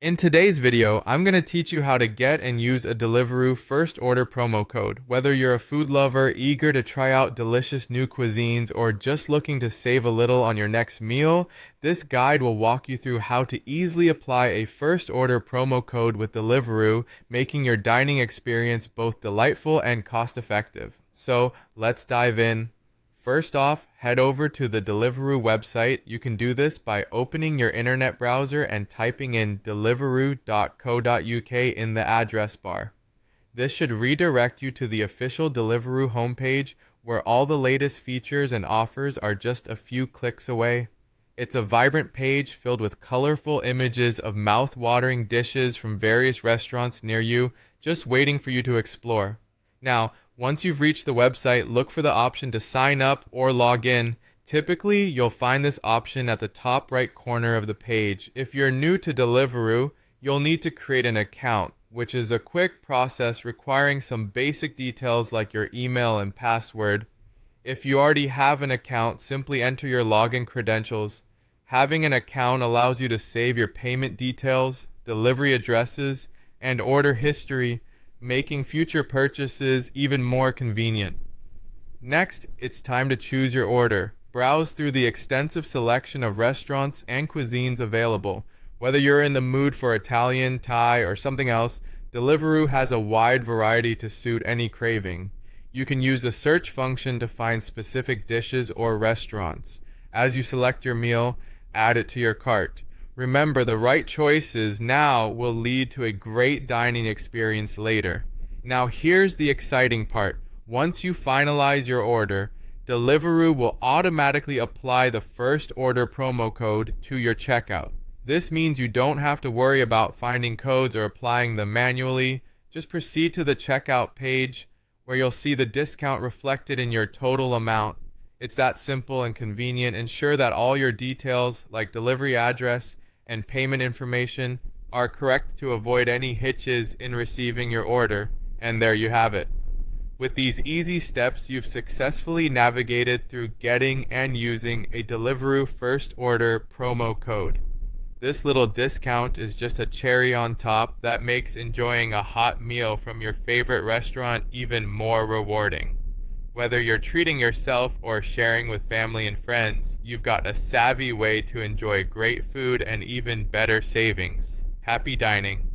In today's video, I'm going to teach you how to get and use a Deliveroo first order promo code. Whether you're a food lover, eager to try out delicious new cuisines, or just looking to save a little on your next meal, this guide will walk you through how to easily apply a first order promo code with Deliveroo, making your dining experience both delightful and cost effective. So let's dive in. First off, head over to the Deliveroo website. You can do this by opening your internet browser and typing in deliveroo.co.uk in the address bar. This should redirect you to the official Deliveroo homepage where all the latest features and offers are just a few clicks away. It's a vibrant page filled with colorful images of mouth-watering dishes from various restaurants near you, just waiting for you to explore. Now, once you've reached the website, look for the option to sign up or log in. Typically, you'll find this option at the top right corner of the page. If you're new to Deliveroo, you'll need to create an account, which is a quick process requiring some basic details like your email and password. If you already have an account, simply enter your login credentials. Having an account allows you to save your payment details, delivery addresses, and order history, making future purchases even more convenient. Next, it's time to choose your order. Browse through the extensive selection of restaurants and cuisines available. Whether you're in the mood for Italian, Thai, or something else, Deliveroo has a wide variety to suit any craving. You can use the search function to find specific dishes or restaurants. As you select your meal, add it to your cart. Remember, the right choices now will lead to a great dining experience later. Now here's the exciting part. Once you finalize your order, Deliveroo will automatically apply the first order promo code to your checkout. This means you don't have to worry about finding codes or applying them manually. Just proceed to the checkout page where you'll see the discount reflected in your total amount. It's that simple and convenient. Ensure that all your details like delivery address and payment information are correct to avoid any hitches in receiving your order. And there you have it. With these easy steps, you've successfully navigated through getting and using a Deliveroo first order promo code. This little discount is just a cherry on top that makes enjoying a hot meal from your favorite restaurant even more rewarding. Whether you're treating yourself or sharing with family and friends, you've got a savvy way to enjoy great food and even better savings. Happy dining!